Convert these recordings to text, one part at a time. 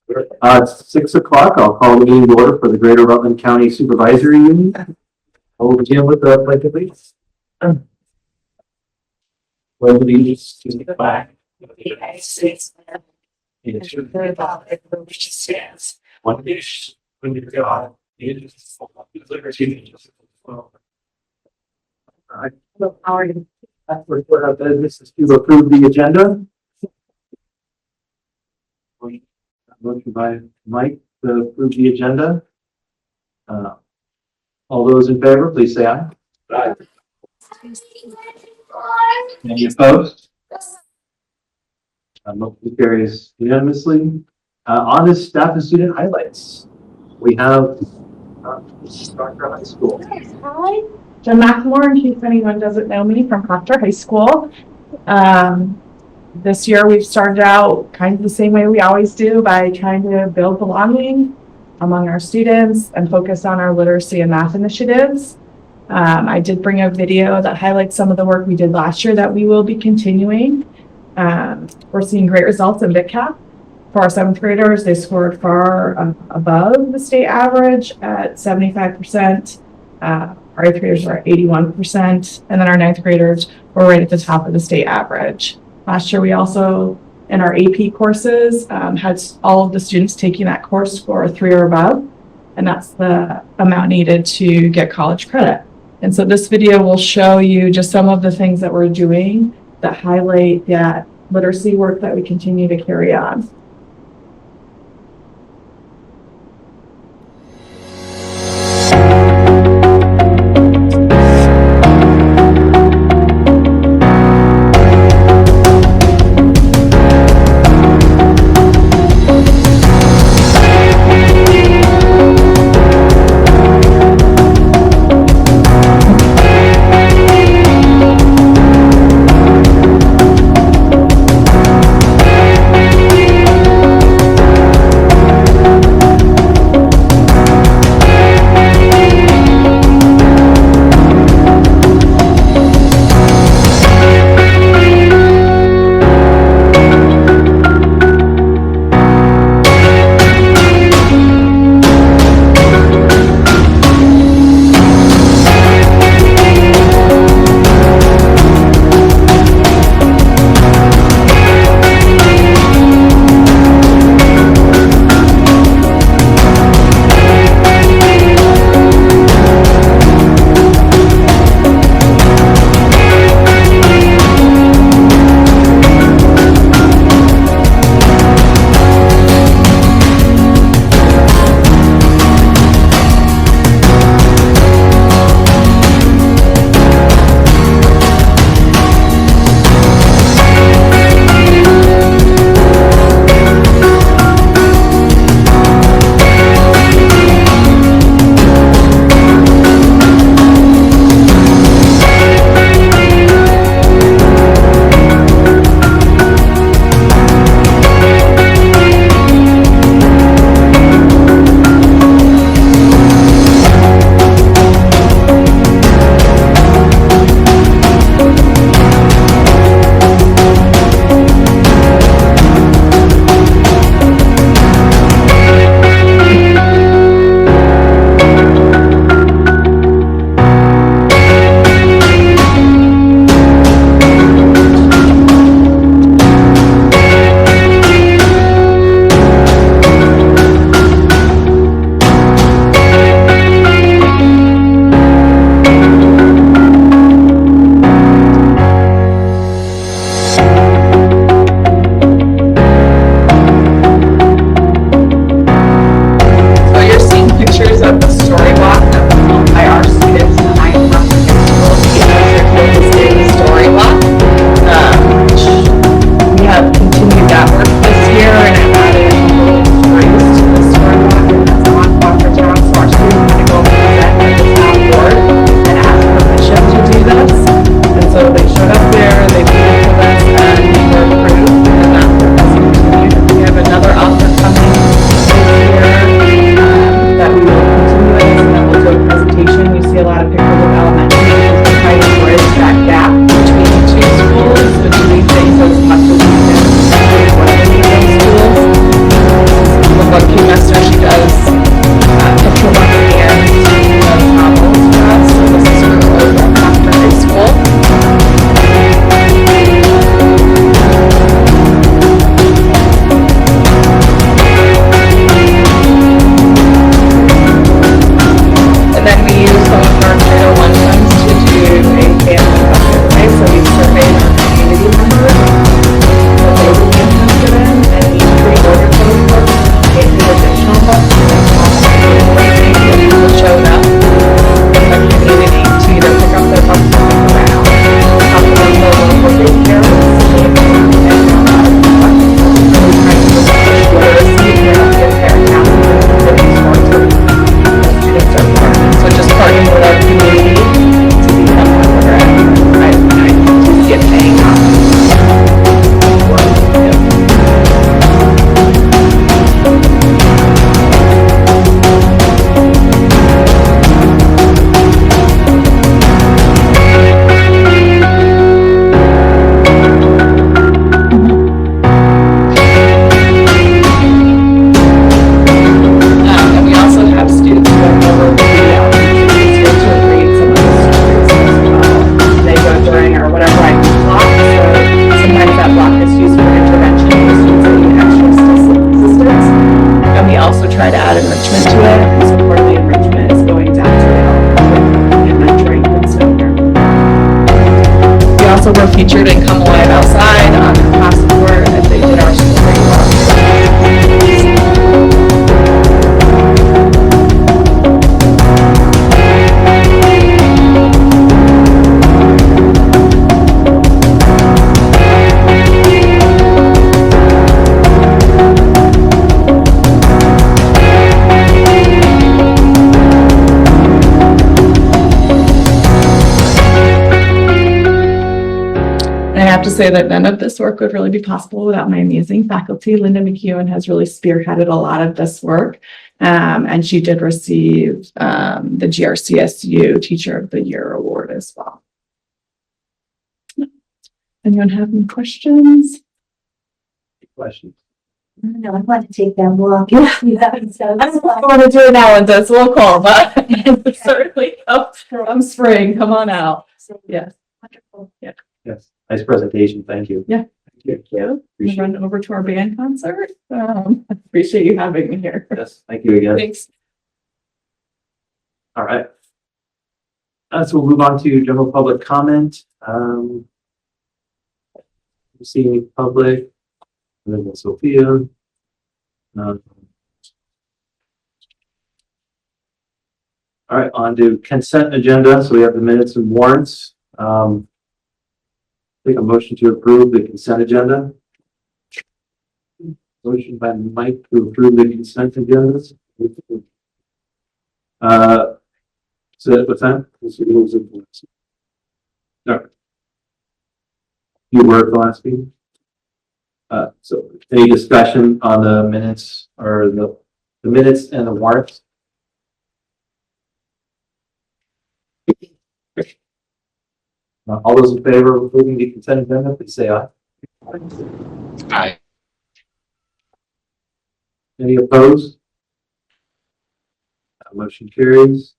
It's 6 o'clock. I'll call the meeting to order for the Greater Rutland County Supervisory Union. I'll begin with the pledge of allegiance. Pledge allegiance to the flag of the United States and to the republic for which it stands, one nation, under God, indivisible, with liberty and justice for all. All right. First order of business is to approve the agenda. Motion by Mike to approve the agenda. All those in favor, please say aye. Aye. Any opposed? Motion carries unanimously. On this staff and student highlights, we have Proctor High School. Hi, Jen McLemore, in case anyone doesn't know me, from Proctor High School. This year we've started out kind of the same way we always do, by trying to build belonging among our students and focus on our literacy and math initiatives. I did bring a video that highlights some of the work we did last year that we will be continuing. We're seeing great results in VitCap. For our 7th graders, they scored far above the state average at 75%. Our 8th graders are at 81%, and then our 9th graders were right at the top of the state average. Last year, we also, in our AP courses, had all of the students taking that course score 3 or above, and that's the amount needed to get college credit. And so this video will show you just some of the things that we're doing that highlight that literacy work that we continue to carry on. to say that none of this work would really be possible without my amazing faculty. Linda McEwen has really spearheaded a lot of this work. And she did receive the GRCSU Teacher of the Year award as well. Anyone have any questions? Questions? No, I want to take that walk. Yeah, so I don't want to do it now and it's local, but certainly come spring, come on out. Yes. wonderful. Yes. Nice presentation. Thank you. Yeah. Thank you. We Appreciate run over to our band concert. Appreciate you having me here. it. Yes. Thank you again. Thanks. All right. So we'll move on to general public comment. See any public, and then Sophia. All right, on to consent agenda. So we have the minutes and warrants. Take a motion to approve the consent agenda. Motion by Mike to approve the consent agenda. So what's that? No. You were at the last meeting. So any discussion on the minutes or the minutes and the warrants? All those in favor of approving the consent agenda, please say aye. Aye. Any opposed? Motion carries.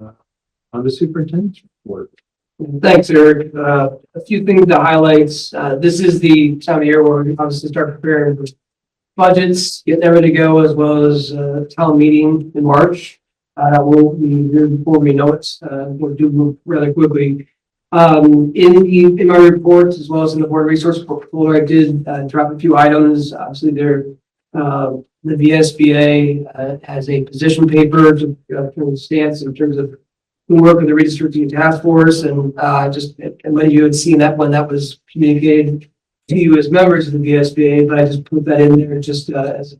On the superintendent's report. Thanks, Eric. A few things to highlight. This is the time of year where we obviously start preparing for budgets, getting everything to go, as well as town meeting in March. We'll be here before we know it. We'll do move rather quickly. In my reports, as well as in the board resource portfolio, I did drop a few items. Obviously, the VSBA has a position paper to stance in terms of who work with the redistricting task force, and when you had seen that when that was communicated to you as members of the VSBA, but I just put that in there just as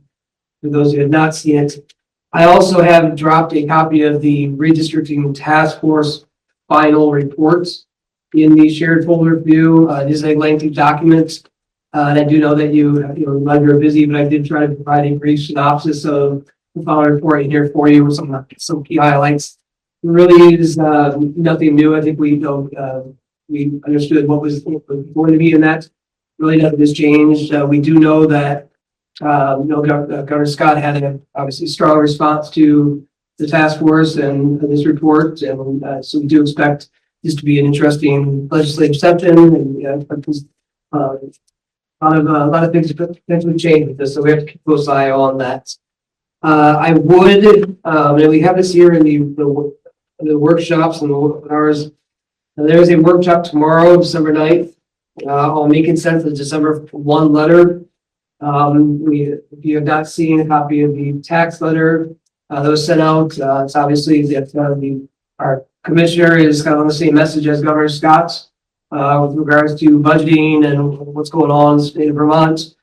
for those who had not seen it. I also have dropped a copy of the redistricting task force final reports in the shared folder view. It is a lengthy document. And I do know that you are busy, but I did try to provide a brief synopsis of the final report in here for you with some key highlights. It really is nothing new. I think we understood what was going to be in that. Really nothing has changed. We do know that Governor Scott had obviously strong response to the task force and this report, and so we do expect this to be an interesting legislative session, and a lot of things potentially change with this, so we have to keep a close eye on that. I would, and we have this here in the workshops and the webinars. There's a workshop tomorrow, December 9th, on making sense of the December 1 letter. If you have not seen a copy of the tax letter that was sent out, it's obviously that our commissioner is kind of on the same message as Governor Scott's with regards to budgeting and what's going on in the state of Vermont.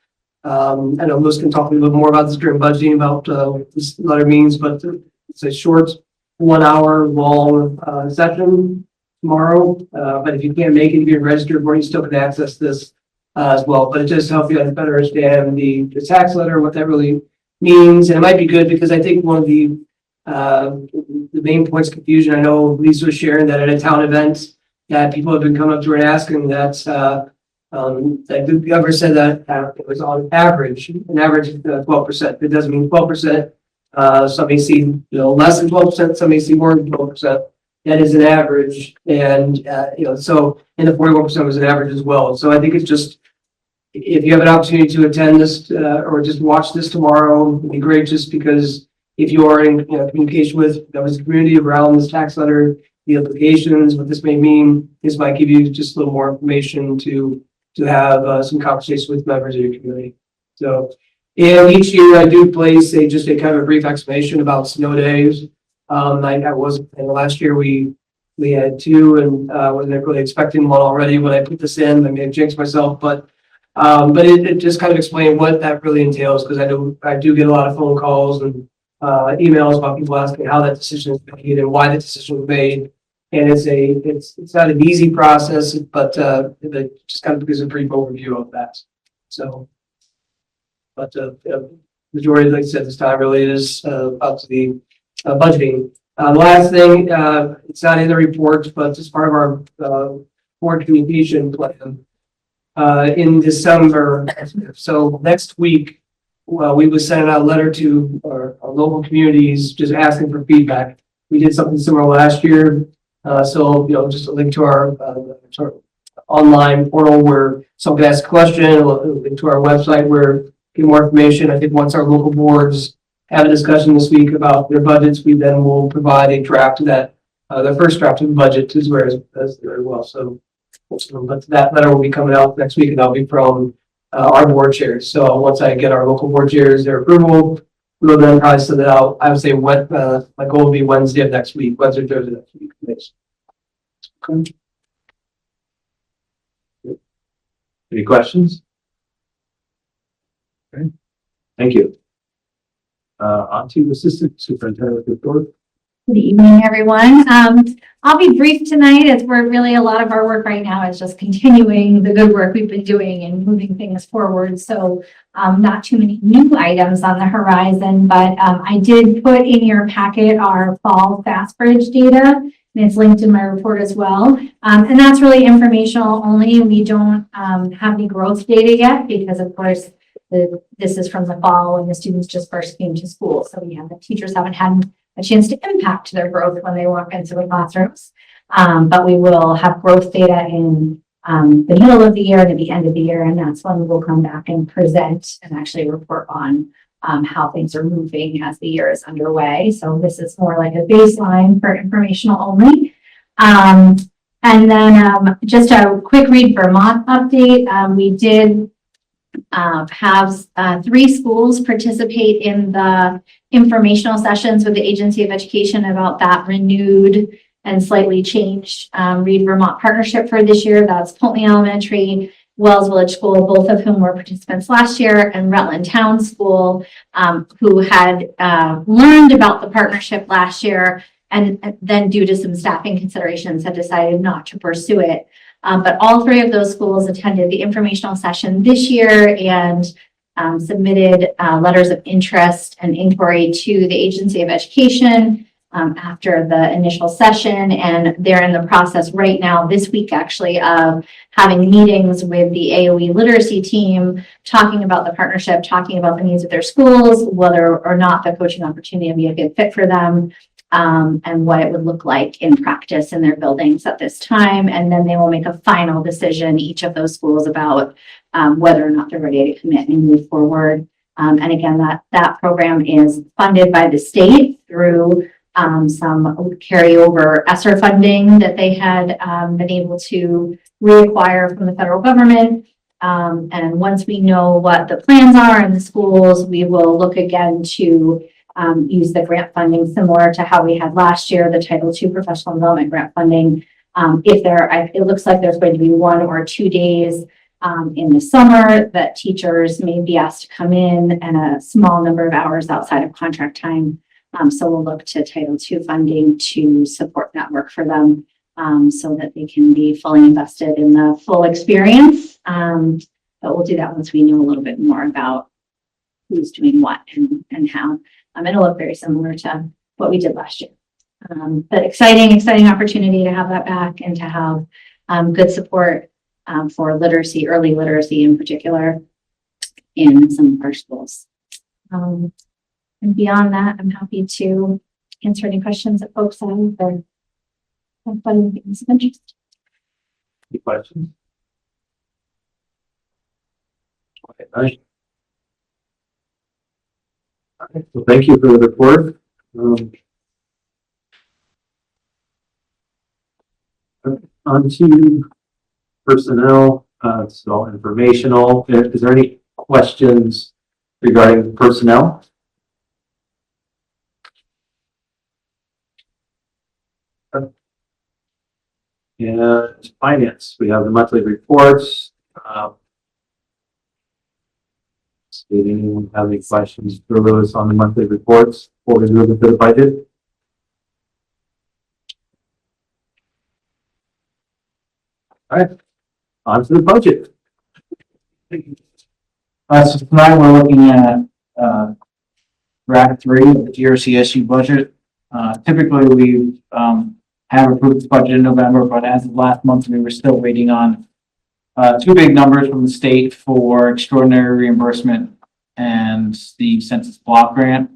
I know Lewis can talk a little bit more about this during budgeting about what this letter means, but it's a short 1 hour long session tomorrow. But if you can't make it, if you're registered, you still can access this as well. But it just helps you guys better understand the tax letter, what that really means. And it might be good because I think one of the main points of confusion, I know Lisa was sharing that at a town event that people have been coming up to her and asking that the governor said that it was on average, an average of 12%. It doesn't mean 12%. Some may see less than 12%, some may see more than 12%. That is an average, and so and the 41% was an average as well. So I think it's just, if you have an opportunity to attend this or just watch this tomorrow, it'd be great, just because if you are in communication with the community around this tax letter, the implications, what this may mean, this might give you just a little more information to have some conversation with members of your community. So, and each year I do place just a kind of a brief explanation about snow days. I wasn't, and last year we had 2, and wasn't really expecting one already when I put this in. I may have jinxed myself, but it just kind of explained what that really entails, because I do get a lot of phone calls and emails about people asking how that decision is made and why the decision was made. And it's not an easy process, but just kind of gives a brief overview of that. So, but majority, like I said, this time really is up to the budgeting. Last thing, it's not in the report, but it's part of our board communication plan in December. So next week, we will send out a letter to our local communities just asking for feedback. We did something similar last year. So, just a link to our online portal where someone can ask a question, a link to our website where get more information. I think once our local boards have a discussion this week about their budgets, we then will provide a draft of that. The first draft of the budget is where as very well. So that letter will be coming out next week, and that'll be from our board chairs. So once I get our local board chairs their approval, we'll then probably send it out. I would say what my goal will be Wednesday of next week, Wednesday or Thursday next week. Thanks. Okay. Any questions? Okay, thank you. On to Assistant Superintendent report. Good evening, everyone. I'll be brief tonight as we're really a lot of our work right now is just continuing the good work we've been doing and moving things forward. So not too many new items on the horizon, but I did put in your packet our fall Fast Bridge data, and it's linked in my report as well. And that's really informational only. We don't have any growth data yet because, of course, this is from the fall when the students just first came to school. So the teachers haven't had a chance to impact their growth when they walk into the classrooms. But we will have growth data in the middle of the year and at the end of the year, and that's when we will come back and present and actually report on how things are moving as the year is underway. So this is more like a baseline for informational only. And then just a quick Read Vermont update. We did have 3 schools participate in the informational sessions with the Agency of Education about that renewed and slightly changed Read Vermont partnership for this year. That's Pulteney Elementary, Wells Village School, both of whom were participants last year, and Rutland Town School, who had learned about the partnership last year and then due to some staffing considerations had decided not to pursue it. But all 3 of those schools attended the informational session this year and submitted letters of interest and inquiry to the Agency of Education after the initial session. And they're in the process right now, this week actually, of having meetings with the AOE literacy team, talking about the partnership, talking about the needs of their schools, whether or not the coaching opportunity would be a good fit for them. And what it would look like in practice in their buildings at this time. And then they will make a final decision, each of those schools, about whether or not they're ready to commit and move forward. And again, that program is funded by the state through some carryover ESSER funding that they had been able to reacquire from the federal government. And once we know what the plans are in the schools, we will look again to use the grant funding similar to how we had last year, the Title II professional development grant funding. It looks like there's going to be 1 or 2 days in the summer that teachers may be asked to come in and a small number of hours outside of contract time. So we'll look to Title II funding to support that work for them so that they can be fully invested in the full experience. But we'll do that once we know a little bit more about who's doing what and how. It'll look very similar to what we did last year. But exciting opportunity to have that back and to have good support for literacy, early literacy in particular, in some of our schools. And beyond that, I'm happy to answer any questions that folks have or have fun things of interest. Any questions? Okay, nice. Okay, so thank you for the report. On to personnel, it's all informational. Is there any questions regarding personnel? And finance, we have the monthly reports. Did anyone have any questions for Lewis on the monthly reports before we move into the budget? right, on to the budget. So tonight we're looking at, Rack 3 of the GRCSU budget. Typically we, have approved this budget in November, but as of last month, we were still waiting on, two big numbers from the state for extraordinary reimbursement and the census block grant.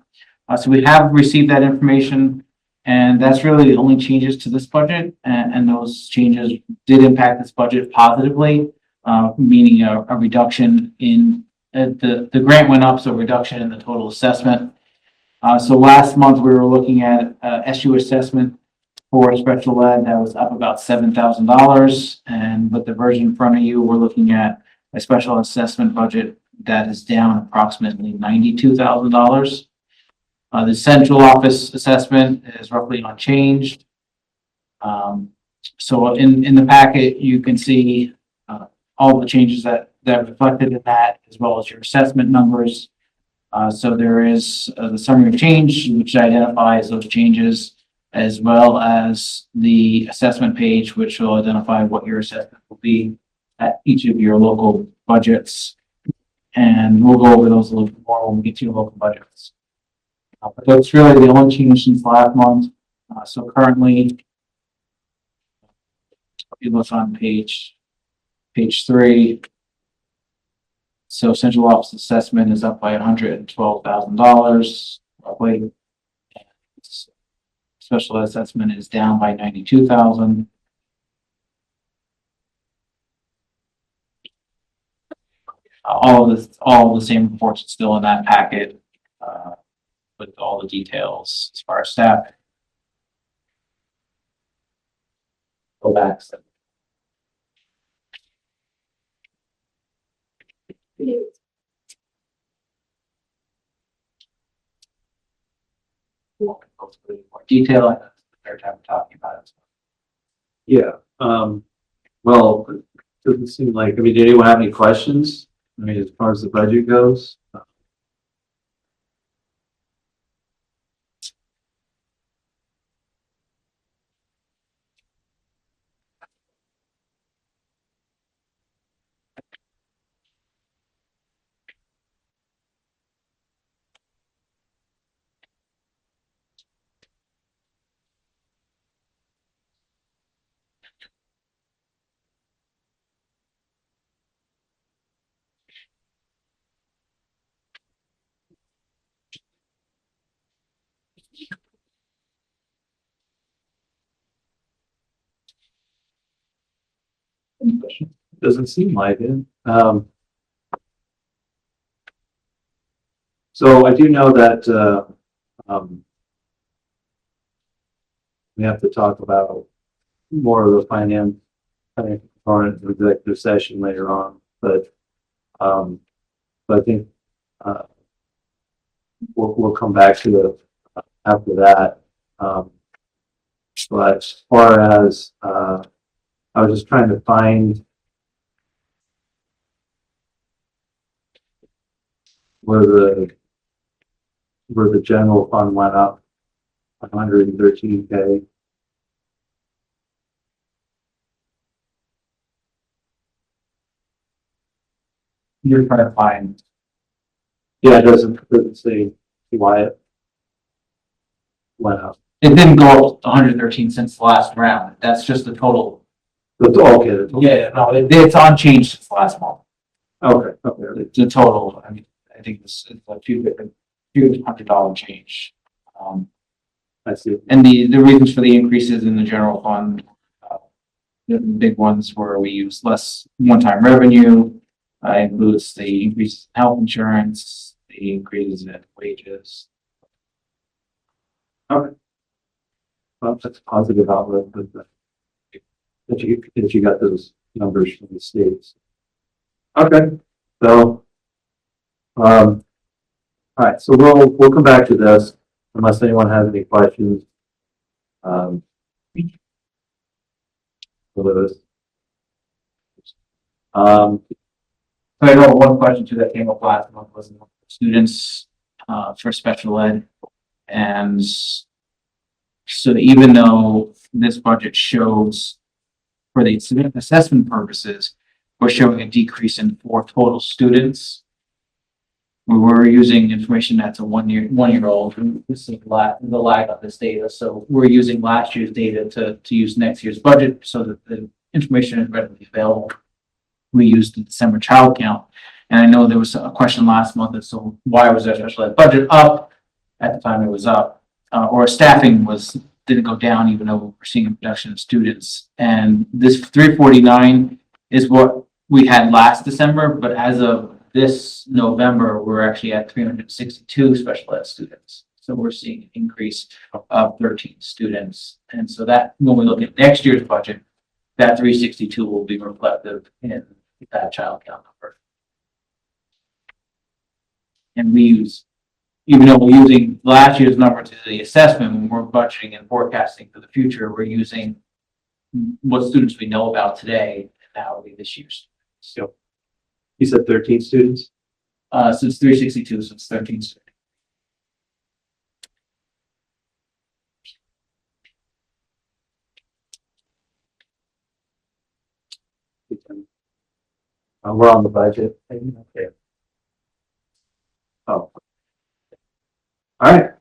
So we have received that information, and that's really the only changes to this budget, and those changes did impact this budget positively, meaning a reduction in the grant went up, so a reduction in the total assessment. So last month we were looking at SU assessment for special ed that was up about $7,000, and with the version in front of you, we're looking at a special assessment budget that is down approximately $92,000. The central office assessment is roughly unchanged. So in the packet, you can see all the changes that reflected in that, as well as your assessment numbers. So there is the summary of change, which identifies those changes, as well as the assessment page, which will identify what your assessment will be at each of your local budgets. And we'll go over those a little bit more when we get to your local budgets. But that's really the only change since last month. So currently, if you look on page 3, so central office assessment is up by $112,000 roughly. Special assessment is down by $92,000. All of the same reports are still in that packet, with all the details as far as staff. Go back. More detail, and that's the third time we're talking about it. Yeah, well, it doesn't seem like, I mean, did anyone have any questions? I mean, as far as the budget goes? Doesn't seem like it. So I do know that, we have to talk about more of the finance component of the executive session later on, but I think, we'll come back to it after that. But as far as, I was just trying to find where the general fund went up 113K. You're trying to find. Yeah, it doesn't say why it went up. It didn't go up 113 since the last round. That's just the total. That's okay. The total. Yeah, no, it's unchanged since last month. Okay. Okay. The total, I mean, I think it's a few $100 change. I see. And the reasons for the increases in the general fund, the big ones were we use less one-time revenue, includes the increase in health insurance, the increases in wages. Okay. Well, that's a positive outlook that you got those numbers from the states. Okay. So, all right. So we'll come back to this unless anyone has any questions. For this. So I know one question too that came up last month was students for special ed. And so even though this budget shows for the assessment purposes, we're showing a decrease in 4 total students. We're using information that's a one year old. This is the lag on this data. So we're using last year's data to use next year's budget so that the information is readily available. We used the December child count. And I know there was a question last month as to why was our special ed budget up at the time it was up, or staffing didn't go down even though we're seeing a reduction of students. And this 349 is what we had last December, but as of this November, we're actually at 362 special ed students. So we're seeing an increase of 13 students. And so that, when we look at next year's budget, that 362 will be reflective in that child count number. And we use, even though we're using last year's number to the assessment, when we're budgeting and forecasting for the future, we're using what students we know about today, and that will be this year's. So you said 13 students? So it's 362, so it's 13 students. We're on the budget. Okay. Oh. All right.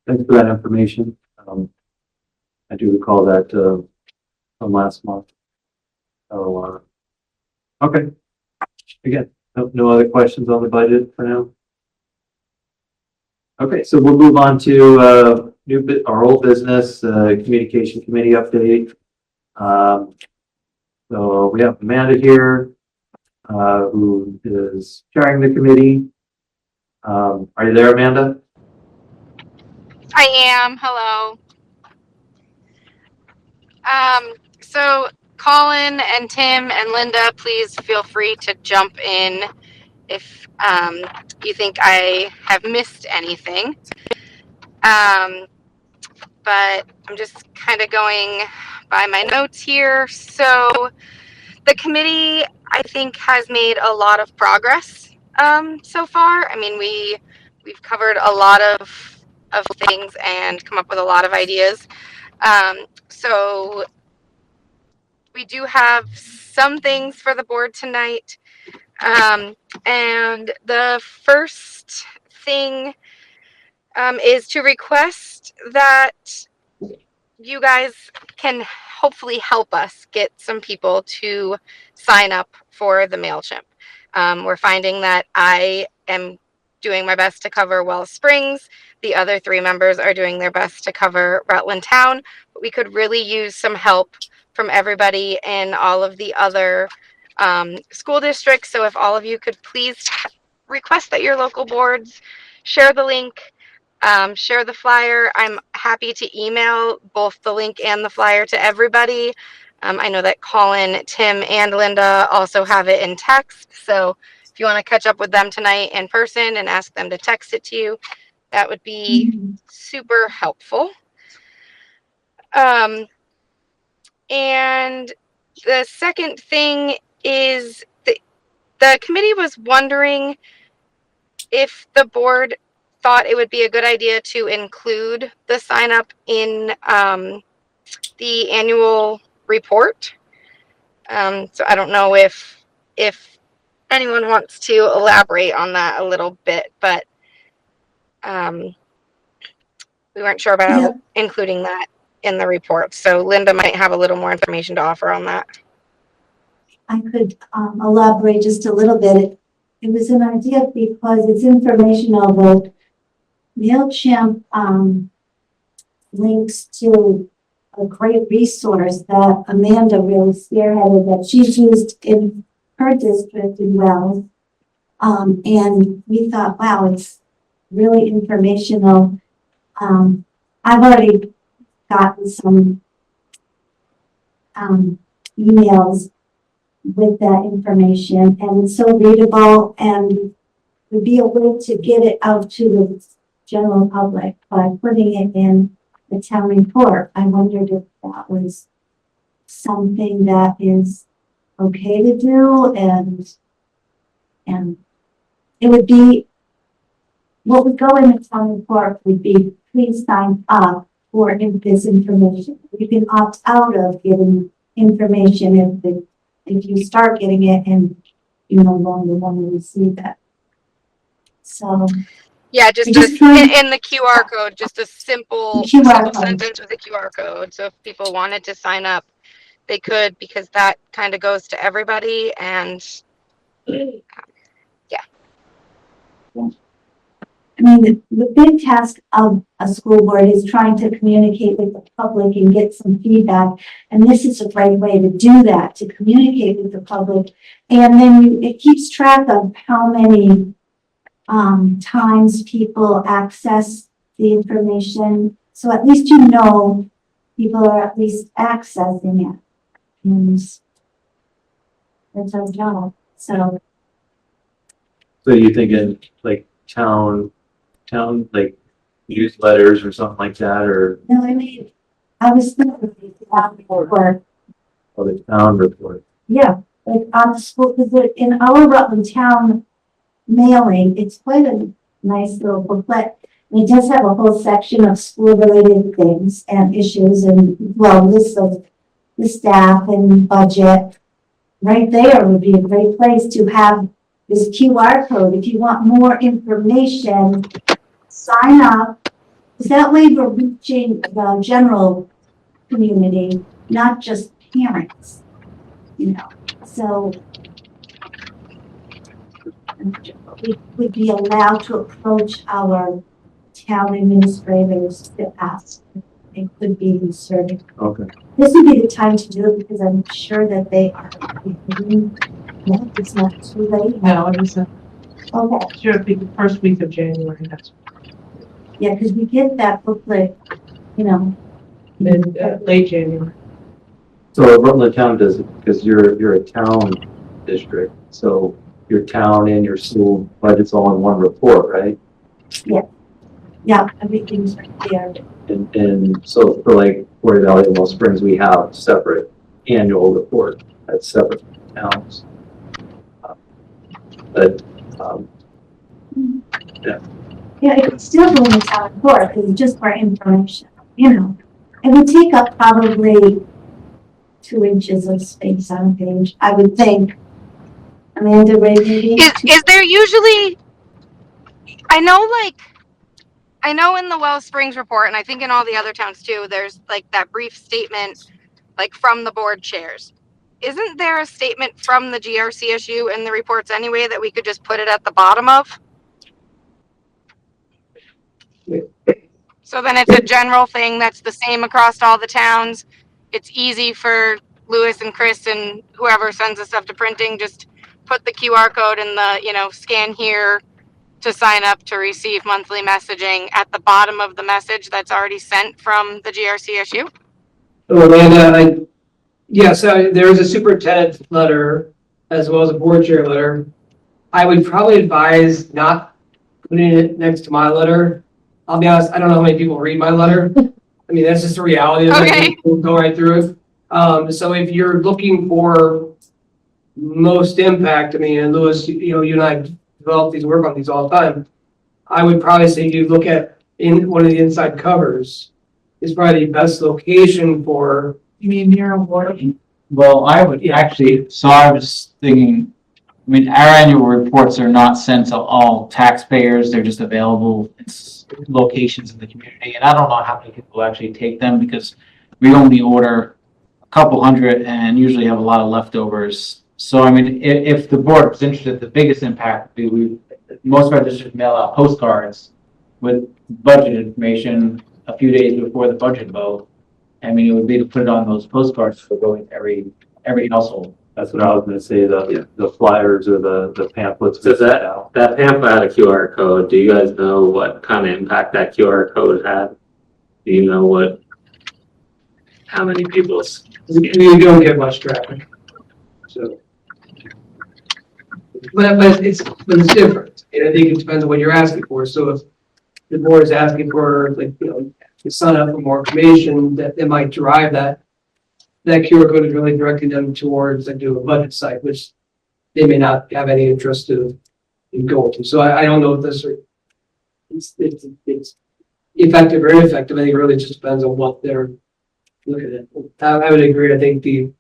Thanks for that information. I do recall that from last month. So, okay. Again, no other questions on the budget for now. Okay, so we'll move on to our old business communication committee update. So we have Amanda here, who is chairing the committee. Are you there, Amanda? I am. Hello. So Colin and Tim and Linda, please feel free to jump in if you think I have missed anything. But I'm just kind of going by my notes here. So the committee, I think, has made a lot of progress so far. I mean, we've covered a lot of things and come up with a lot of ideas. So we do have some things for the board tonight. And the first thing is to request that you guys can hopefully help us get some people to sign up for the MailChimp. We're finding that I am doing my best to cover Wells Springs. The other 3 members are doing their best to cover Rutland Town. But we could really use some help from everybody in all of the other school districts. So if all of you could please request that your local boards share the link, share the flyer. I'm happy to email both the link and the flyer to everybody. I know that Colin, Tim, and Linda also have it in text. So if you want to catch up with them tonight in person and ask them to text it to you, that would be super helpful. And the second thing is the committee was wondering if the board thought it would be a good idea to include the sign up in the annual report. So I don't know if anyone wants to elaborate on that a little bit, but we weren't sure about including that in the report. So Linda might have a little more information to offer on that. I could elaborate just a little bit. It was an idea because it's informational, but MailChimp links to a great resource that Amanda really spearheaded that she's used in her district in Wells. And we thought, wow, it's really informational. I've already gotten some emails with that information, and it's so readable, and would be a way to get it out to the general public by putting it in the town report. I wondered if that was something that is okay to do, and it would be, what would go in the town report would be, please sign up for this information. You can opt out of getting information if you start getting it and you no longer want to receive it. So Yeah, just I just tried- in the QR code, just a simple, The QR simple code. sentence with a QR code. So if people wanted to sign up, they could, because that kind of goes to everybody. And I mean, the big task of a school board is trying to communicate with the public and get some feedback. And this is a great way to do that, to communicate with the public. And then it keeps track of how many times people access the information. So at least you know people are at least accessing it. And that's our job. So So you thinking like town, like newsletters or something like that, or no, I mean, I was thinking about work. the town report? Yeah, like on the school, because in our Rutland town mailing, it's quite a nice little booklet. And it does have a whole section of school-related things and issues and, well, lists of the staff and budget. Right there would be a great place to have this QR code. If you want more information, sign up. Because that way we're reaching the general community, not just parents, you know. So we would be allowed to approach our town administrators to ask if they could be inserted. Okay. This would be the time to do it because I'm sure that they are. Yeah, it's not too late. No, it was Okay, sure be the first week of January. That's yeah, because we get that booklet, you know. late January. So Rutland Town does it because you're a town district, so your town and your school budget's all in one report, right? Yeah, everything's right there. And so for like Fort Valley and West Springs, we have separate annual report that's separate from towns. But Yeah, it could still go in the town report, because it's just for information, you know. It would take up probably 2 inches of space on a page, I would think. Amanda, maybe? is there usually, I know in the Wells Springs report, and I think in all the other towns too, there's like that brief statement, like from the board chairs. Isn't there a statement from the GRCSU in the reports anyway that we could just put it at the bottom of? So then it's a general thing that's the same across all the towns. It's easy for Lewis and Chris and whoever sends the stuff to printing, just put the QR code in the, scan here to sign up to receive monthly messaging at the bottom of the message that's already sent from the GRCSU. Oh, Amanda, so there is a superintendent letter as well as a board chair letter. I would probably advise not putting it next to my letter. I'll be honest, I don't know how many people read my letter. I mean, that's just the reality of Okay. it. We'll go right through it. So if you're looking for most impact, I mean, and Louis, you and I develop these, work on these all the time. I would probably say you look at in one of the inside covers is probably the best location for. You mean near awarding? Well, I would actually, so I was thinking, I mean, our annual reports are not sent to all taxpayers. They're just available in locations in the community. And I don't know how many people actually take them because we only order a couple hundred and usually have a lot of leftovers. So, I mean, if the board was interested, the biggest impact would be most of our districts mail out postcards with budget information a few days before the budget vote. I mean, it would be to put it on those postcards for going to every household. that's what I was gonna say, the flyers or the pamphlets. So that pamphlet had a QR code. Do you guys know what kind of impact that QR code had? Do you know how many people? You don't get much traffic. So. But it's different. And I think it depends on what you're asking for. So if the board is asking for, to sign up for more information, that it might drive that QR code is really directing them towards do a budget site, which they may not have any interest in going to. So I don't know if this effective or ineffective. I think it really just depends on what they're looking at. I would agree. I think the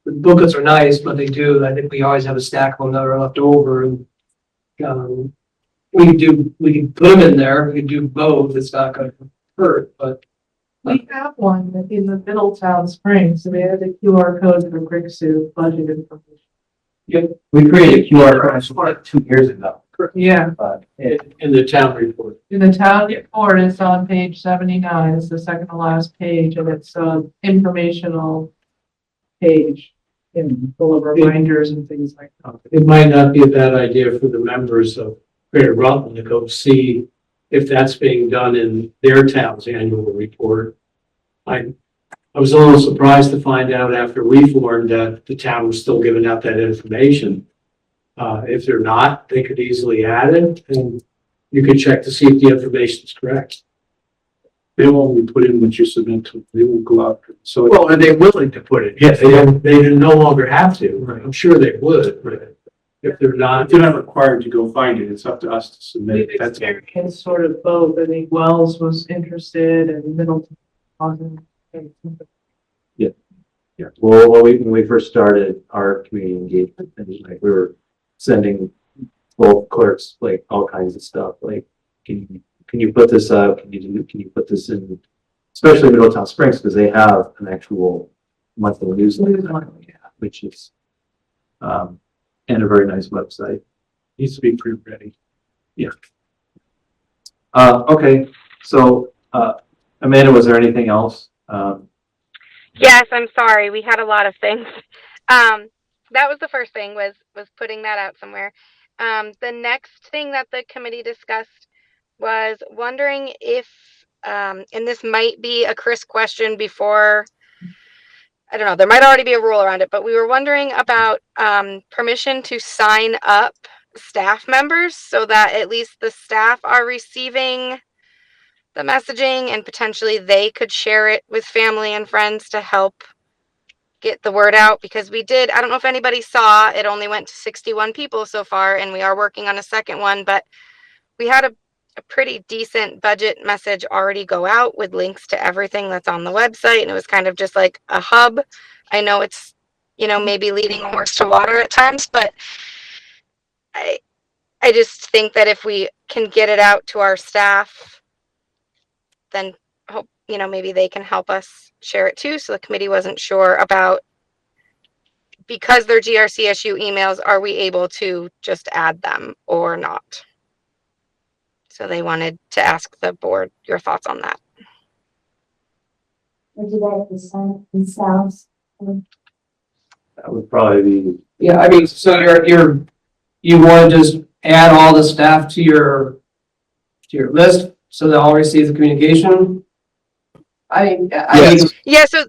booklets are nice, but I think we always have a stack of them that are left over, and we can put them in there. We can do both. It's not going to hurt, but We have one in the Middletown Springs, so we have the QR code for GRCSU budget information. We created a QR code like 2 years ago, Yeah, but In the town report. in the town report, it's on page 79, it's the second to last page, and it's an informational page and full of reminders and things like that. It might not be a bad idea for the members of Greater Rutland to go see if that's being done in their town's annual report. I was a little surprised to find out after we formed that the town was still giving out that information. If they're not, they could easily add it, and you could check to see if the information is correct. They will only put in what you submit to, they will go out. So, well, are they willing to put it? Yes, they no longer have to. Right. I'm sure they would, but if they're not required to go find it, it's up to us to submit We've it. That's all. experienced sort of both. I think Wells was interested and Middleton wasn't. Yeah, well, when we first started our community engagement, and like we were sending both clerks like all kinds of stuff, like can you put this up? Can you put this in, especially Middletown Springs, because they have an actual monthly newsletter, which is and a very nice website. Needs to be pre-ready. Okay, so Amanda, was there anything else? Yes, I'm sorry. We had a lot of things. That was the first thing was putting that out somewhere. The next thing that the committee discussed was wondering if, and this might be a Chris question before, I don't know, there might already be a rule around it, but we were wondering about permission to sign up staff members so that at least the staff are receiving the messaging and potentially they could share it with family and friends to help get the word out, because we did, I don't know if anybody saw, it only went to 61 people so far, and we are working on a second one, but we had a pretty decent budget message already go out with links to everything that's on the website, and it was kind of just like a hub. I know it's, maybe leading a horse to water at times, but I just think that if we can get it out to our staff, then hope, maybe they can help us share it too. So the committee wasn't sure about, because they're GRCSU emails, are we able to just add them or not? So they wanted to ask the board your thoughts on that. Or do they have to sign it themselves? That would probably be, yeah, I mean, so you want to just add all the staff to your list so they all receive the communication? I mean, Yeah, so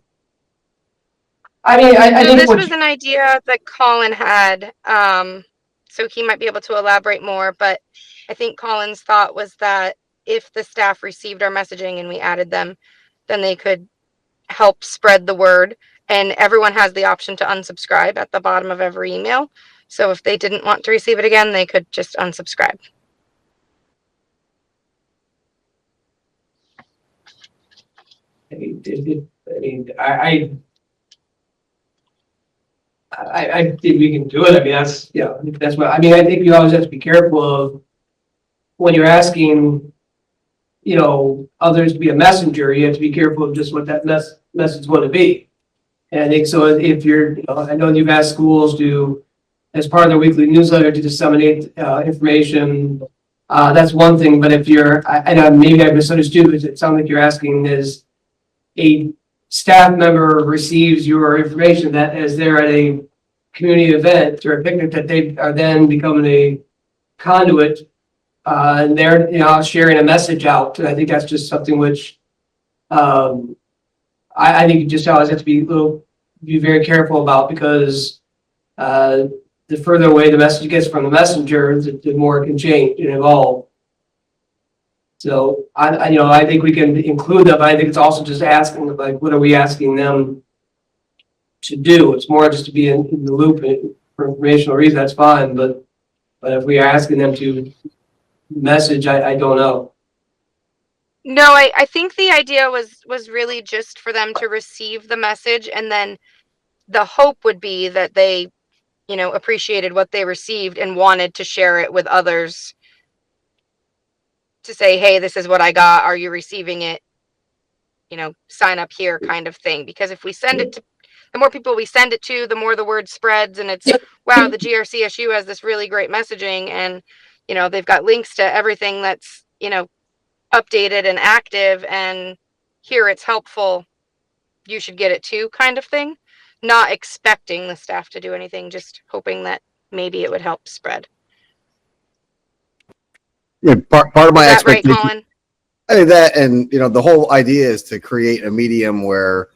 I think this was an idea that Colin had, so he might be able to elaborate more, but I think Colin's thought was that if the staff received our messaging and we added them, then they could help spread the word, and everyone has the option to unsubscribe at the bottom of every email. So if they didn't want to receive it again, they could just unsubscribe. I think we can do it. I mean, that's what, I mean, I think you always have to be careful of when you're asking, others to be a messenger, you have to be careful of just what that message is going to be. And I think so if you're, I know you've asked schools to, as part of their weekly newsletter, to disseminate information. That's one thing, but if you're, I know maybe I misunderstood, because it sounds like you're asking is a staff member receives your information that is there at a community event or a picnic, that they are then becoming a conduit, and they're, sharing a message out. And I think that's just something which, I think you just always have to be very careful about, because, the further away the message gets from the messenger, the more it can change and evolve. So I think we can include them. I think it's also just asking, like, what are we asking them to do? It's more just to be in the loop for informational reasons. That's fine, but if we are asking them to message, I don't know. No, I think the idea was really just for them to receive the message, and then the hope would be that they, appreciated what they received and wanted to share it with others to say, hey, this is what I got. Are you receiving it? Sign up here kind of thing. Because if we send it to, the more people we send it to, the more the word spreads, and it's, wow, the GRCSU has this really great messaging, and, they've got links to everything that's, updated and active, and here it's helpful. You should get it too, kind of thing. Not expecting the staff to do anything, just hoping that maybe it would help spread. Yeah, part of my Is that right, expectation, Colin? I mean, that, and the whole idea is to create a medium where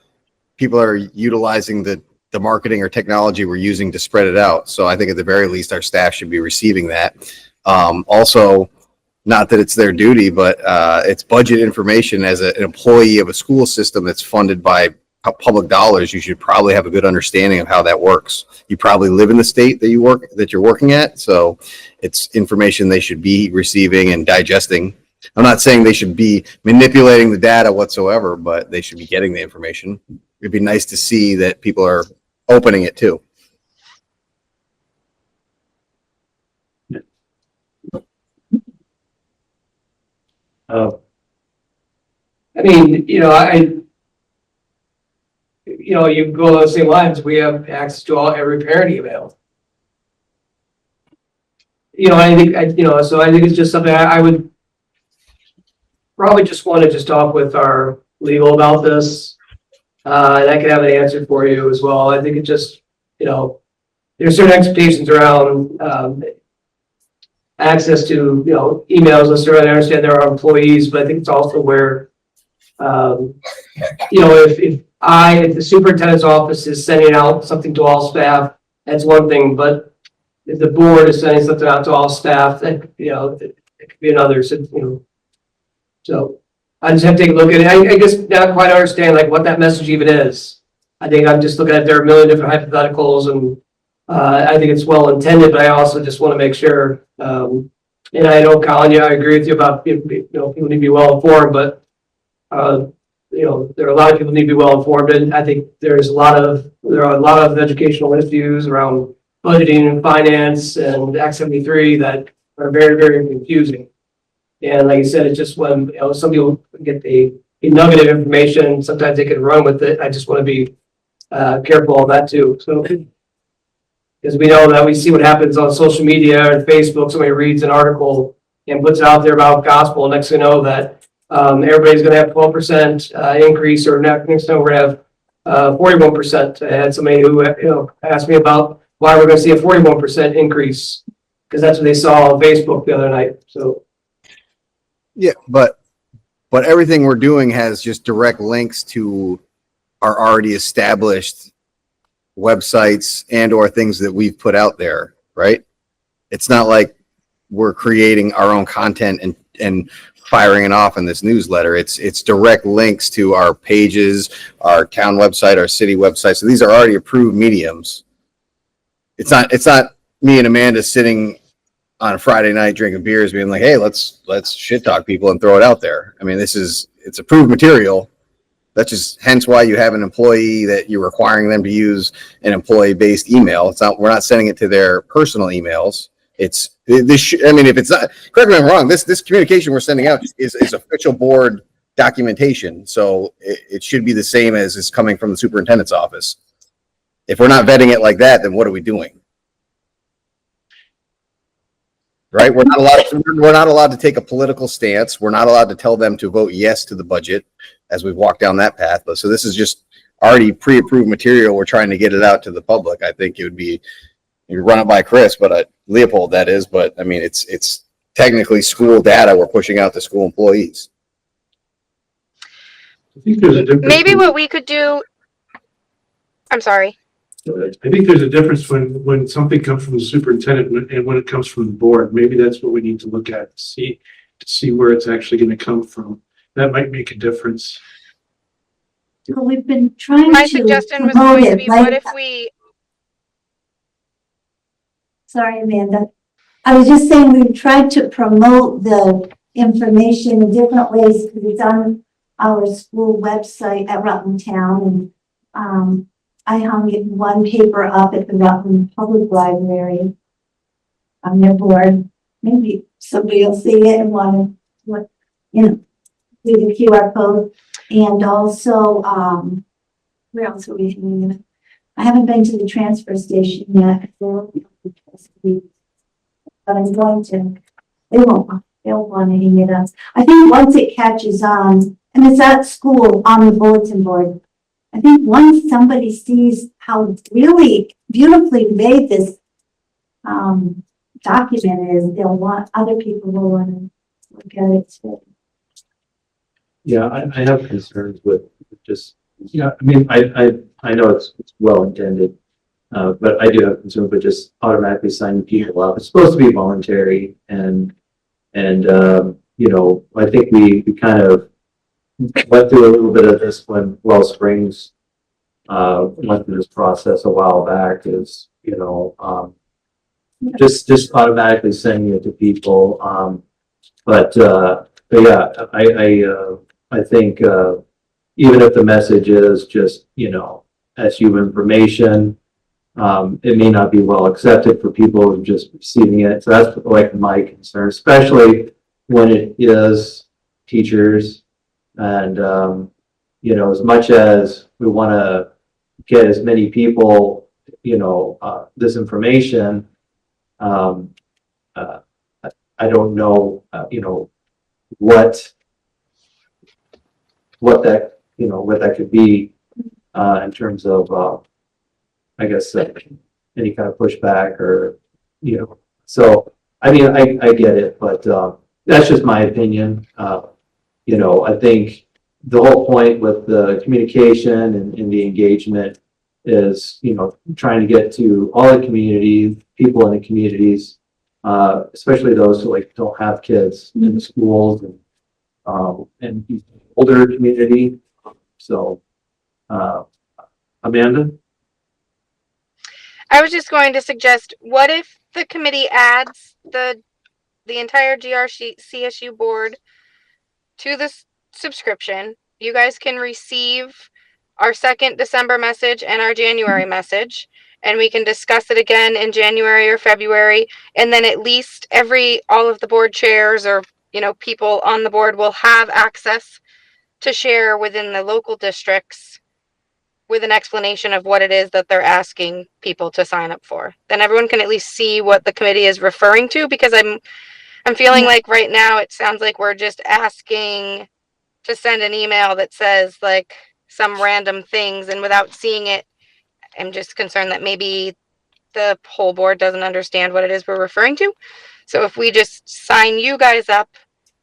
people are utilizing the marketing or technology we're using to spread it out. So I think at the very least, our staff should be receiving that. Also, not that it's their duty, but it's budget information. As an employee of a school system that's funded by public dollars, you should probably have a good understanding of how that works. You probably live in the state that you're working at, so it's information they should be receiving and digesting. I'm not saying they should be manipulating the data whatsoever, but they should be getting the information. It'd be nice to see that people are opening it too. I mean, you go along the same lines, we have access to every parent email. I think, so I think it's just something I would probably just want to just talk with our legal about this. And I can have an answer for you as well. I think it just, there's certain expectations around, access to, emails. Let's try to understand there are employees, but I think it's also where, if the superintendent's office is sending out something to all staff, that's one thing, but if the board is sending something out to all staff, that, it could be another, so I just have to take a look at it. I guess not quite understand like what that message even is. I think I'm just looking at, there are a million different hypotheticals, and I think it's well intended, but I also just want to make sure, and I know, Colin, I agree with you about, people need to be well informed, but there are a lot of people need to be well informed, and I think there are a lot of educational issues around budgeting and finance and Act 73 that are very, very confusing. And like I said, it's just when some people get the nugget of information, sometimes they can run with it. I just want to be careful of that too. So, because we know that we see what happens on social media and Facebook, somebody reads an article and puts it out there about gospel. Next thing you know that everybody's going to have 12% increase, or next thing we're going to have 41%. I had somebody who asked me about why we're going to see a 41% increase, because that's what they saw on Facebook the other night. So Yeah, but everything we're doing has just direct links to our already established websites and or things that we've put out there, right? It's not like we're creating our own content and firing it off in this newsletter. It's direct links to our pages, our town website, our city website. So these are already approved mediums. It's not me and Amanda sitting on a Friday night drinking beers being like, hey, let's shit talk people and throw it out there. I mean, it's approved material. That's just hence why you have an employee that you're requiring them to use an employee-based email. We're not sending it to their personal emails. If it's not, correct me if I'm wrong, this communication we're sending out is official board documentation. So it should be the same as is coming from the superintendent's office. If we're not vetting it like that, then what are we doing? Right? We're not allowed to take a political stance. We're not allowed to tell them to vote yes to the budget as we've walked down that path. But so this is just already pre-approved material. We're trying to get it out to the public. I think it would be, you run it by Chris, but Leopold, that is, but I mean, it's technically school data we're pushing out to school employees. I think there's a difference. Maybe what we could do, I'm sorry. I think there's a difference when something comes from the superintendent and when it comes from the board. Maybe that's what we need to look at to see where it's actually going to come from. That might make a difference. Well, we've been trying My to suggestion was promote going to it, be, like- what if we, Sorry, Amanda. I was just saying, we've tried to promote the information in different ways because it's on our school website at Rutland Town. And I hung it one paper up at the Rutland Public Library on their board. Maybe somebody will see it and want to, do the QR code. And also, where else are we hanging it? I haven't been to the transfer station yet. But I'm going to. They'll want to hang it up. I think once it catches on, and it's at school on the bulletin board. I think once somebody sees how really beautifully made this document is, they'll want, other people will want to look at it too. Yeah, I have concerns with just, I mean, I know it's well intended, but I do have concerns with just automatically signing people up. It's supposed to be voluntary, and I think we kind of went through a little bit of this when Wells Springs went through this process a while back. Is just automatically sending it to people. But yeah, I think even if the message is just, SU information, it may not be well accepted for people who are just receiving it. So that's like my concern, especially when it is teachers. And, as much as we want to get as many people, this information, I don't know, what that could be in terms of, I guess, any kind of pushback or, so, I mean, I get it, but that's just my opinion. I think the whole point with the communication and the engagement is, trying to get to all the communities, people in the communities, especially those who don't have kids in the schools and older community. So, Amanda? I was just going to suggest, what if the committee adds the entire GRCSU board to the subscription? You guys can receive our second December message and our January message, and we can discuss it again in January or February. And then at least all of the board chairs or, people on the board will have access to share within the local districts with an explanation of what it is that they're asking people to sign up for. Then everyone can at least see what the committee is referring to, because I'm feeling like right now it sounds like we're just asking to send an email that says some random things, and without seeing it, I'm just concerned that maybe the whole board doesn't understand what it is we're referring to. So if we just sign you guys up,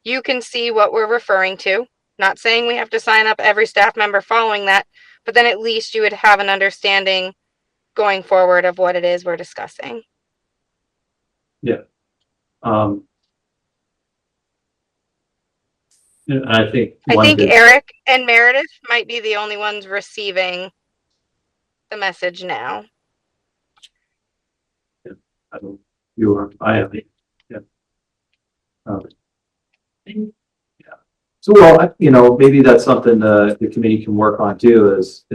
you can see what we're referring to. Not saying we have to sign up every staff member following that, but then at least you would have an understanding going forward of what it is we're discussing. Yeah. I think Eric and Meredith might be the only ones receiving the message now. I am. Yeah. Yeah. So, well, maybe that's something the committee can work on too, is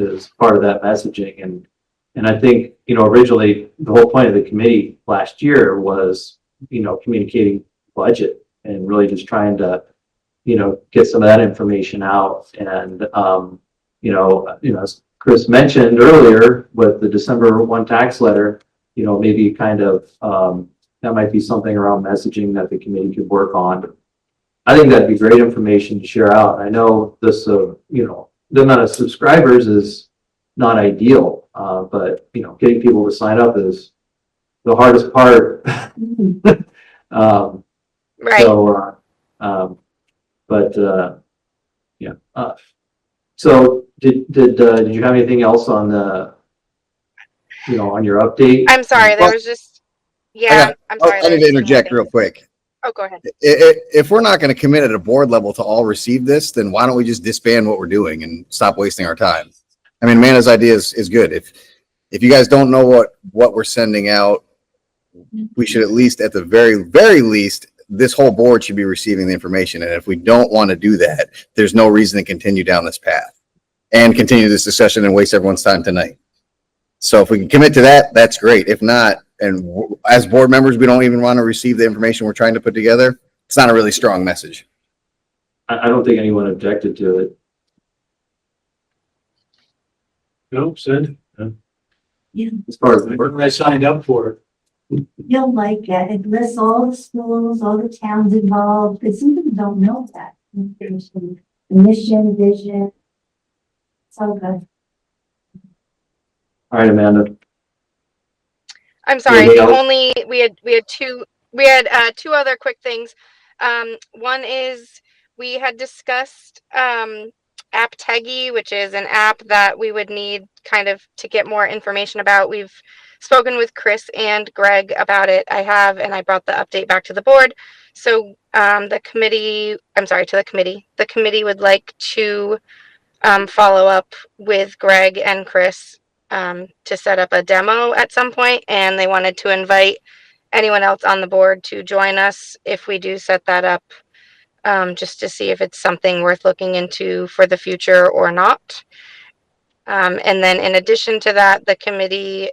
part of that messaging. And I think, originally the whole point of the committee last year was, communicating budget and really just trying to, get some of that information out. And, as Chris mentioned earlier with the December 1 tax letter, maybe kind of, that might be something around messaging that the committee could work on. I think that'd be great information to share out. I know this, the amount of subscribers is not ideal, but, getting people to sign up is the hardest part. Right. So, yeah. So did you have anything else on the, on your update? I'm sorry, there Well, was just, yeah, I'm sorry. I need to interject real quick. Oh, go ahead. If we're not going to commit at a board level to all receive this, then why don't we just disband what we're doing and stop wasting our time? I mean, Amanda's idea is good. If you guys don't know what we're sending out, we should at least, at the very, very least, this whole board should be receiving the information. And if we don't want to do that, there's no reason to continue down this path and continue this discussion and waste everyone's time tonight. So if we can commit to that, that's great. If not, and as board members, we don't even want to receive the information we're trying to put together, it's not a really strong message. I don't think anyone objected to it. No, said, As far as the work. when I signed up for it. You'll like it. It lists all the schools, all the towns involved, because some people don't know that. There's the mission, vision. It's all good. All right, Amanda. I'm sorry, Anything the else? only, we had two other quick things. One is we had discussed, app Teggy, which is an app that we would need kind of to get more information about. We've spoken with Chris and Greg about it. I brought the update back to the board. So, the committee would like to, follow up with Greg and Chris to set up a demo at some point, and they wanted to invite anyone else on the board to join us if we do set that up, just to see if it's something worth looking into for the future or not. And then in addition to that, the committee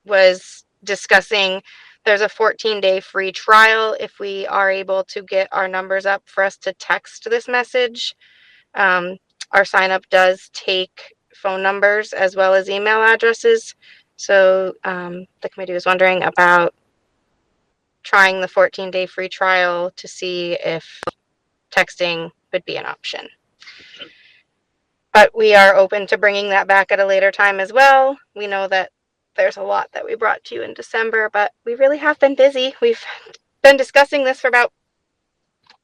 was discussing there's a 14-day free trial if we are able to get our numbers up for us to text this message. Our sign up does take phone numbers as well as email addresses. So the committee was wondering about trying the 14-day free trial to see if texting would be an option. But we are open to bringing that back at a later time as well. We know that there's a lot that we brought to you in December, but we really have been busy. We've been discussing this for about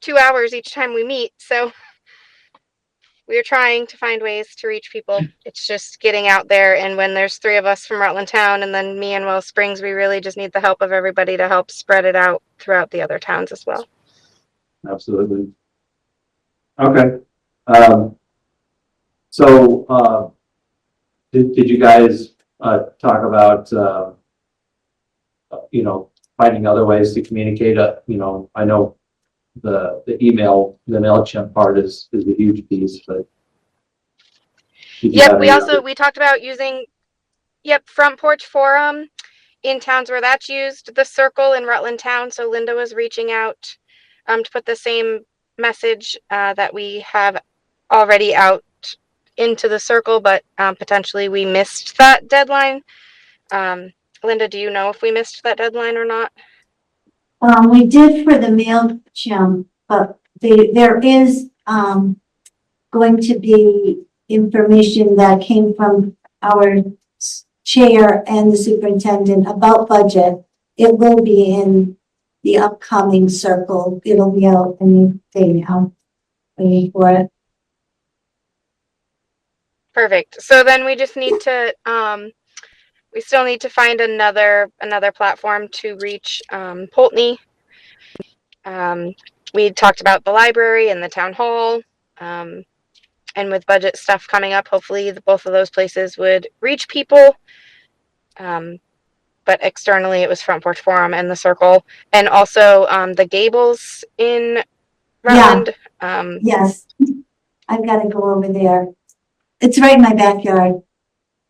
2 hours each time we meet. So we are trying to find ways to reach people. It's just getting out there. And when there's 3 of us from Rutland Town and then me in Wells Springs, we really just need the help of everybody to help spread it out throughout the other towns as well. Absolutely. Okay. So, did you guys, talk about, finding other ways to communicate? I know the email, the MailChimp part is a huge piece, but. Yep, we talked about using, Front Porch Forum in towns where that's used, the Circle in Rutland Town. So Linda was reaching out to put the same message that we have already out into the Circle, but potentially we missed that deadline. Linda, do you know if we missed that deadline or not? We did for the MailChimp, but there is, going to be information that came from our chair and the superintendent about budget. It will be in the upcoming Circle. It'll be out any day now. Waiting for it. Perfect. So then we just need to, we still need to find another platform to reach Poultney. We talked about the library and the town hall, and with budget stuff coming up, hopefully both of those places would reach people. But externally, it was Front Porch Forum and the Circle, and also the Gables in Rutland. Yes, I've got to go over there. It's right in my backyard,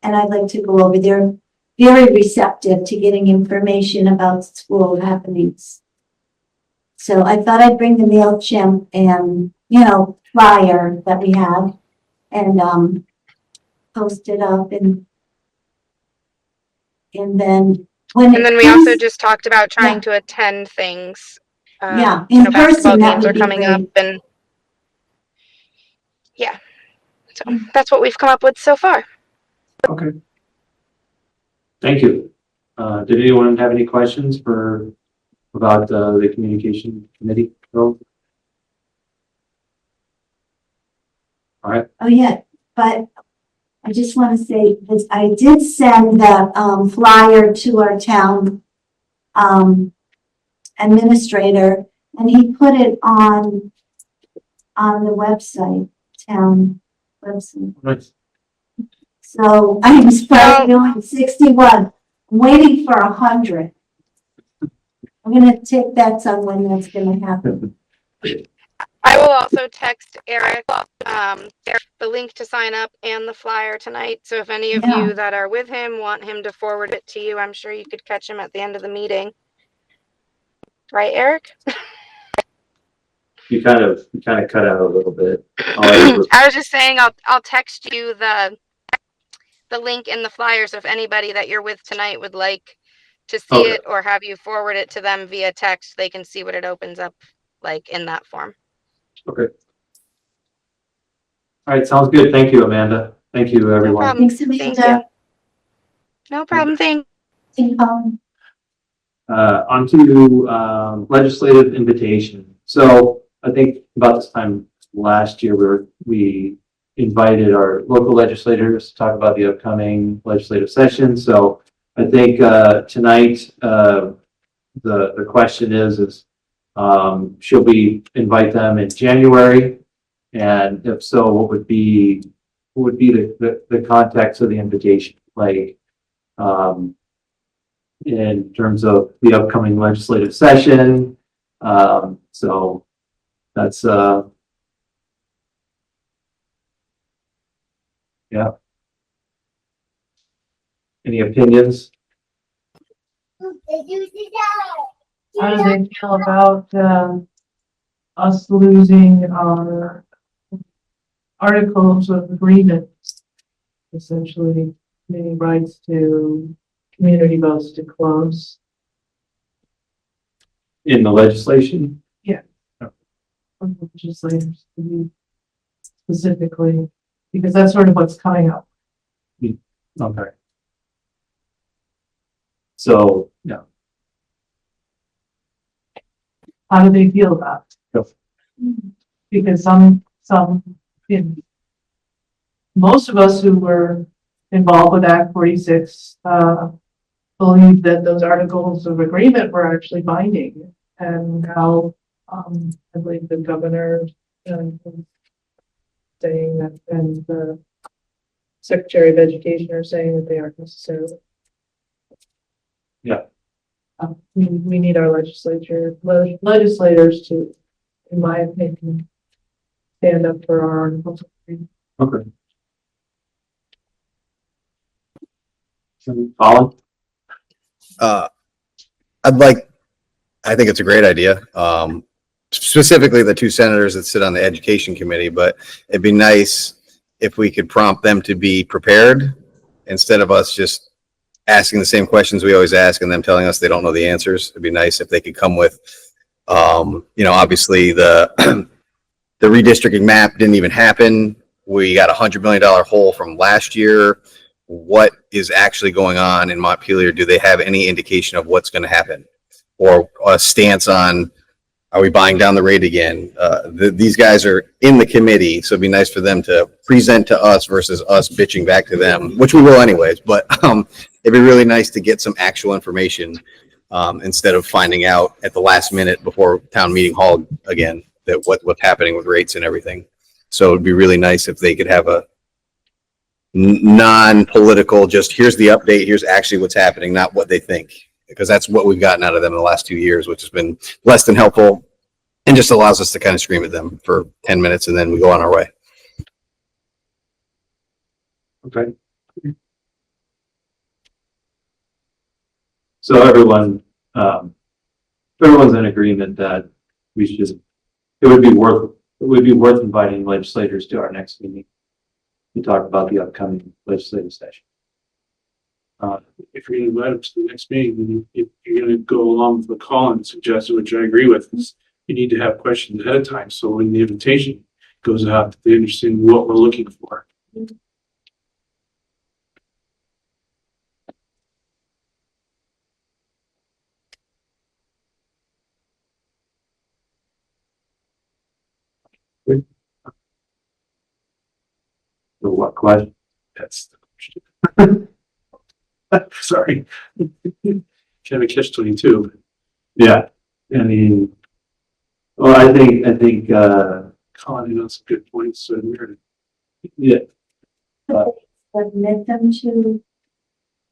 and I'd like to go over there. Very receptive to getting information about school happenings. So I thought I'd bring the MailChimp and, flyer that we have and post it up and then when And then we also just talked about trying to attend things. in basketball person, that games would are be coming great. up, and so that's what we've come up with so far. Okay. Thank you. Did anyone have any questions about the communication committee? No? All right. Oh, yeah, but I just want to say that I did send the flyer to our town administrator, and he put it on the website, town website. Nice. So I'm doing 61. I'm waiting for 100. I'm gonna take bets on when that's gonna happen. I will also text Eric, the link to sign up and the flyer tonight. So if any of Yeah. you that are with him want him to forward it to you, I'm sure you could catch him at the end of the meeting. Right, Eric? You kind of cut out a little bit. I was just saying I'll text you the link in the flyer, so if anybody that you're with tonight would like to see Okay. it or have you forward it to them via text, they can see what it opens up like in that form. Okay. All right, sounds good. Thank you, Amanda. Thank you, everyone. problem. Thanks, Thank Amanda. No problem. Thank Thank you. On to legislative invitation. So I think about this time last year, we invited our local legislators to talk about the upcoming legislative session. So I think tonight the question is should we invite them in January? And if so, what would be the context of the invitation? Like in terms of the upcoming legislative session. So that's yeah. Any opinions? How do they feel about, us losing our articles of agreement? Essentially, any rights to community votes to close. In the legislation? Legislators to be specifically, because that's sort of what's coming up. Okay. So, yeah. How do they feel about it? Because most of us who were involved with Act 46, believe that those articles of agreement were actually binding, and how, I believe the governor, saying that, and the Secretary of Education are saying that they aren't necessarily. Yeah. We need our legislators to, in my opinion, stand up for our articles of agreement. Okay. Colin? I think it's a great idea. Specifically the two senators that sit on the education committee, but it'd be nice if we could prompt them to be prepared instead of us just asking the same questions we always ask and them telling us they don't know the answers. It'd be nice if they could come with, obviously the, the redistricting map didn't even happen. We got $100 million hole from last year. What is actually going on in Montpelier? Do they have any indication of what's going to happen, or a stance on, are we buying down the rate again? These guys are in the committee, so it'd be nice for them to present to us versus us bitching back to them, which we will anyways. But it'd be really nice to get some actual information instead of finding out at the last minute before town meeting hall again that what's happening with rates and everything. So it'd be really nice if they could have a non-political, just here's the update, here's actually what's happening, not what they think, because that's what we've gotten out of them in the last 2 years, which has been less than helpful and just allows us to kind of scream at them for 10 minutes and then we go on our way. Okay. So everyone's in agreement that we should, it would be worth inviting legislators to our next meeting to talk about the upcoming legislative session. If you're gonna invite them to the next meeting, if you're gonna go along with what Colin suggested, which I agree with, is you need to have questions ahead of time, so when the invitation goes out, they understand what we're looking for. So what question? That's the question. Sorry. Kind of catch 22. Yeah, I mean, well, I think, Colin, you know, some good points, so we're yeah, Submit them to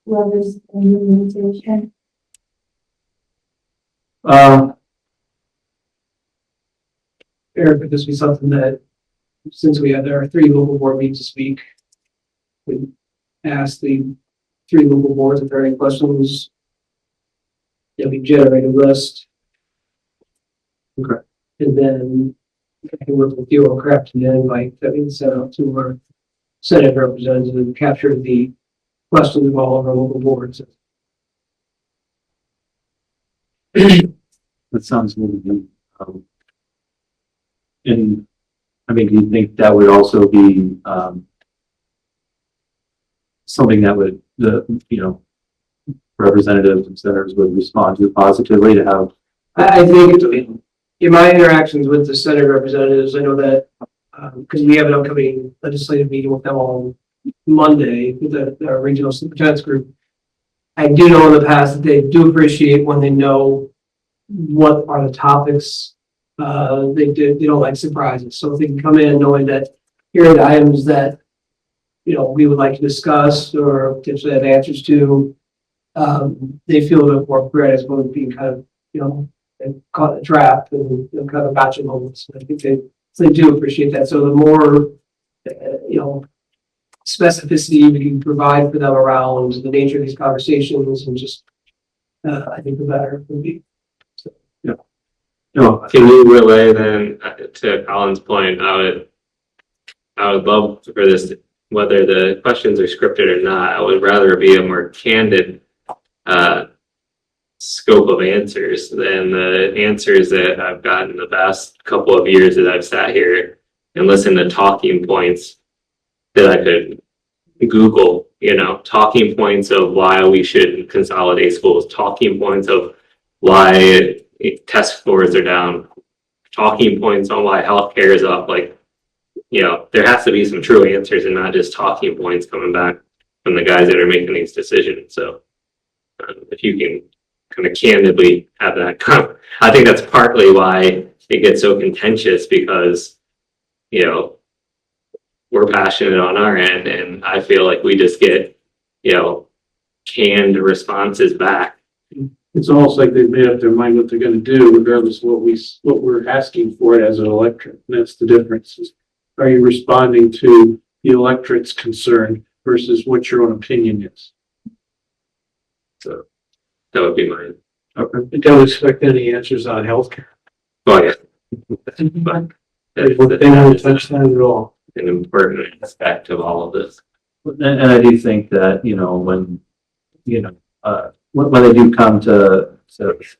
whoever's in the invitation. Eric, would this be something that, since we had our 3 local board meetings this week, we ask the 3 local boards if there are any questions? Yeah, we generate a list. Okay. And then I can work with you on crafting an invite that we sent out to our Senate representatives and capture the questions of all of our local boards. That sounds good. And I mean, do you think that would also be something that would representatives and senators would respond to positively to have? I think in my interactions with the Senate representatives, I know that because we have an upcoming legislative meeting with them on Monday with the regional superintendents group. I do know in the past that they do appreciate when they know what are the topics. They don't like surprises, so if they can come in knowing that here are the items that we would like to discuss or potentially have answers to. They feel a bit more prepared as opposed to being kind of and caught in a trap and kind of gotcha moments. I think they do appreciate that. So the more specificity we can provide for them around the nature of these conversations and just I think the better it would be. So, Can you relay then to Colin's point? I would love for this, whether the questions are scripted or not. I would rather be a more candid scope of answers than the answers that I've gotten the past couple of years that I've sat here and listened to talking points that I could Google, talking points of why we should consolidate schools, talking points of why test scores are down, talking points on why healthcare is up. There has to be some true answers and not just talking points coming back from the guys that are making these decisions. So if you can kind of candidly have that I think that's partly why it gets so contentious, because we're passionate on our end and I feel like we just get canned responses back. It's almost like they've made up their mind what they're gonna do regardless of what we're asking for it as an electorate. And that's the difference. Are you responding to the electorate's concern versus what your own opinion is? So that would be mine. Okay. I don't expect any answers on healthcare. Oh yeah. But They haven't touched that at all. an important aspect of all of this. And I do think that, when they do come to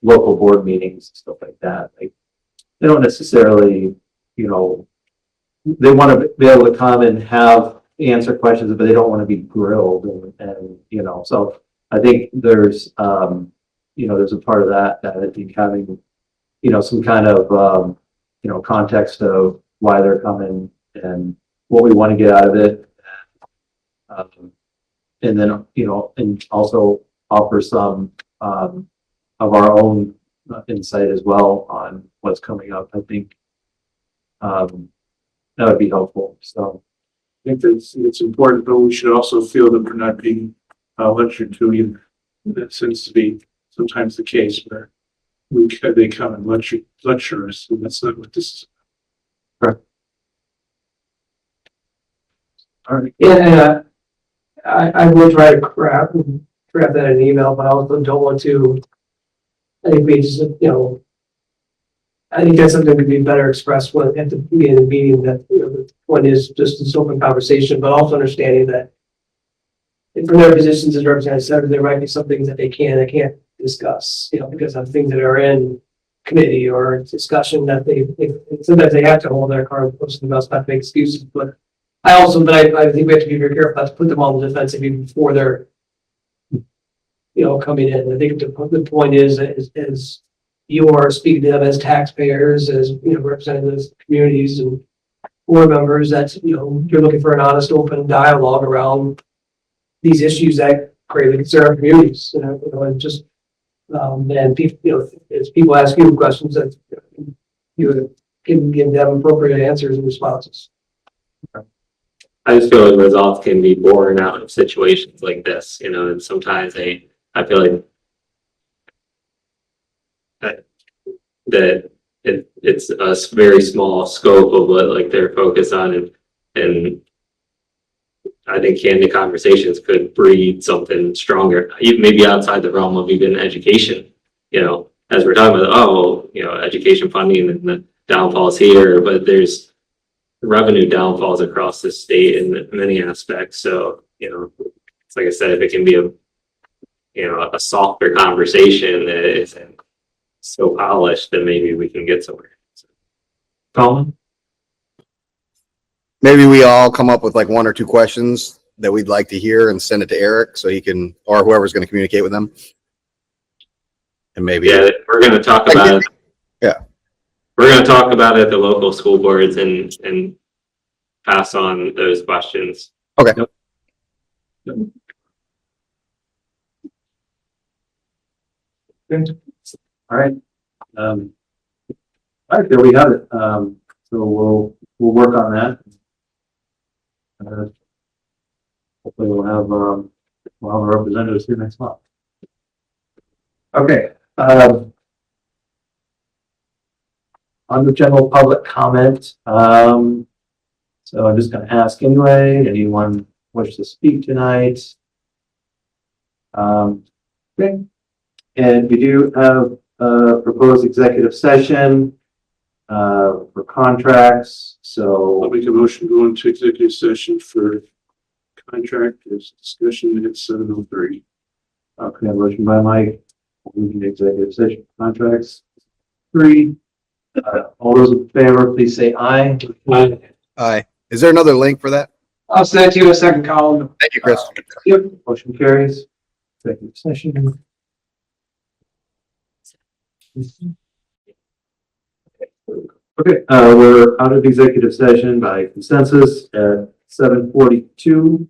local board meetings and stuff like that, they don't necessarily, they want to be able to come and answer questions, but they don't want to be grilled and so I think there's a part of that I think having, some kind of, context of why they're coming and what we want to get out of it. And then, and also offer some of our own insight as well on what's coming up. I think that would be helpful. So I think it's important, but we should also feel that we're not being lectured to either. That seems to be sometimes the case where they come and lecture us, and that's not what this is. all right. Yeah, I will try to grab that in an email, but I also don't want to. I think we just, I think that's something that could be better expressed at the beginning of the meeting. That the point is just this open conversation, but also understanding that from their positions as representatives, there might be some things that they can't discuss, because of things that are in committee or discussion that they sometimes they have to hold their card close to the vest, not make excuses, but. I think we have to be very careful not to put them on the defensive even before they're, coming in. I think the point is you are speaking to them as taxpayers, as, representatives of communities and board members, that, you're looking for an honest, open dialogue around these issues that greatly concern our communities, and just, and people, as people ask you questions that you can give them appropriate answers and responses. I just feel like results can be born out of situations like this, and sometimes I feel like that it's a very small scope of what like they're focused on, and I think candid conversations could breed something stronger, even maybe outside the realm of even education, you know, as we're talking about, oh, you know, education funding and the downfalls here, but there's revenue downfalls across the state in many aspects. So, you know, it's like I said, if it can be a softer conversation that isn't so polished, then maybe we can get somewhere. Colin? Maybe we all come up with like one or two questions that we'd like to hear and send it to Eric so he can, or whoever's going to communicate with them. And maybe. Yeah, we're going to talk about it. Yeah. We're going to talk about it at the local school boards and pass on those questions. Okay. Yep. Good. All right. All right, there we have it. So we'll work on that. Hopefully we'll have our representatives here next month. Okay. On the general public comment, so I'm just going to ask anyway. Anyone wish to speak tonight? Okay. And we do have a proposed executive session for contracts. I'll So make a motion to go into executive session for contractors discussion at 7:03. okay, motion by Mike. Moving to executive session for contracts. 3. All those in favor, please say aye. Aye. Is there another link for that? I'll send it to you in a second, Colin. Thank you, Chris. Yep. Motion carries. Executive session. Okay, we're out of executive session by consensus at 7:42.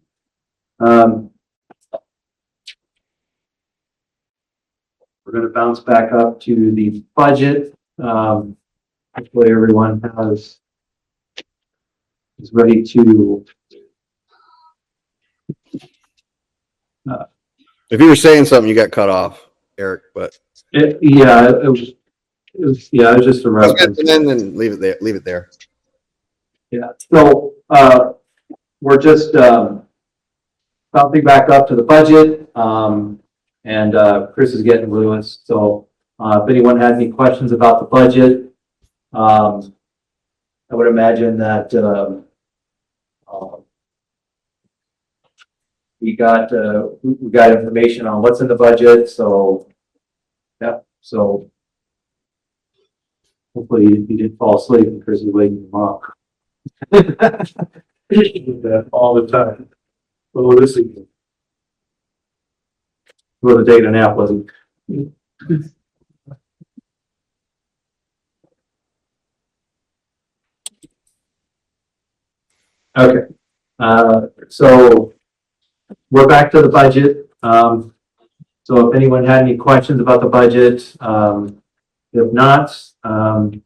We're going to bounce back up to the budget. Hopefully everyone is ready to. If you were saying something, you got cut off, Eric, but. It was just a reference. And then leave it there. Leave it there. Yeah, so, we're just, bouncing back up to the budget, and, Chris is getting Lewis, so, if anyone had any questions about the budget, I would imagine that, we got information on what's in the budget, so, yeah, so hopefully you didn't fall asleep and Chris is waking him up. That all the time. Oh, this again. Whoever taking a nap wasn't. Okay, so we're back to the budget. So if anyone had any questions about the budget, if not, I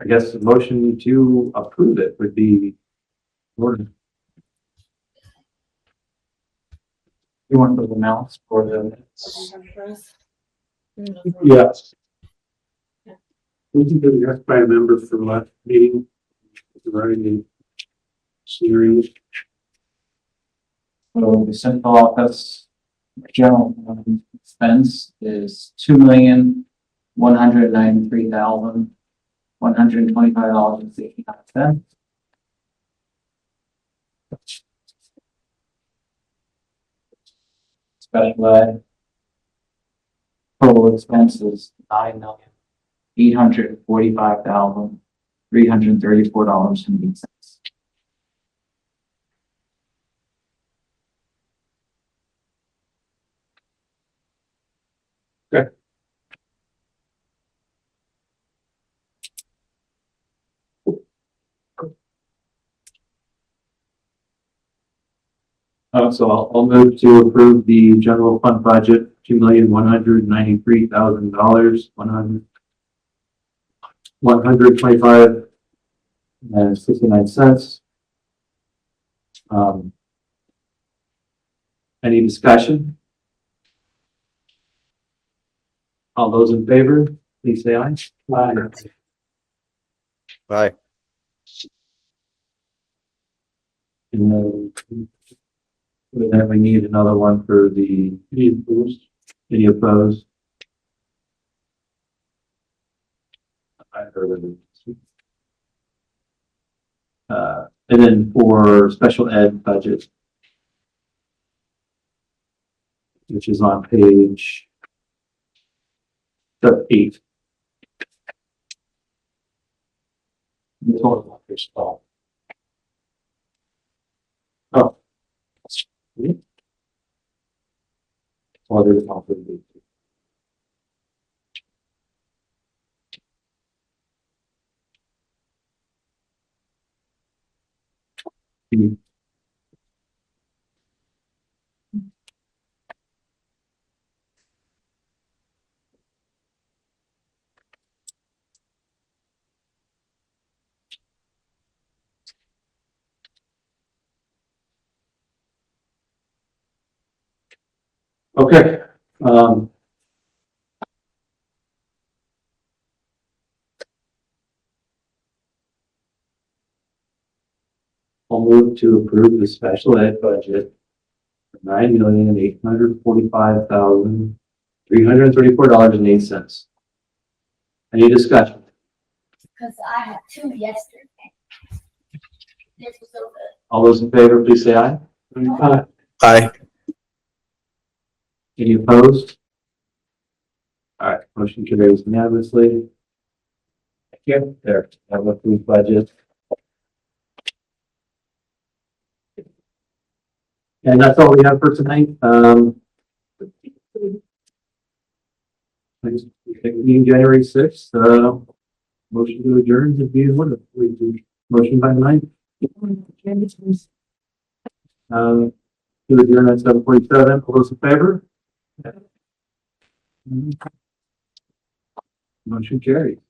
guess the motion to approve it would be ordered. You want the amounts for the minutes? Yes. We can do that by a member from last meeting. Writing series. So the central office general expense is $2,193,125.69. Special ed total expenses $9,845,334.08. So I'll move to approve the general fund budget, $2,193,000, $125.69. Any discussion? All those in favor, please say aye. Aye. Bye. And then we need another one for the, any opposed? I heard it. And then for special ed budget, which is on page 8. Oh. Oh, there's not for the. Okay, I'll move to approve the special ed budget for $9,845,334.08. Any discussion? Because I had two yesterday. This was so good. All those in favor, please say aye. Aye. Aye. Any opposed? All right, motion carries unanimously. Thank you. There, have a approved budget. And that's all we have for tonight. Meeting January 6th, motion to adjourn to be in order. Motion by Mike. To adjourn at 7:47. All those in favor? Motion carries.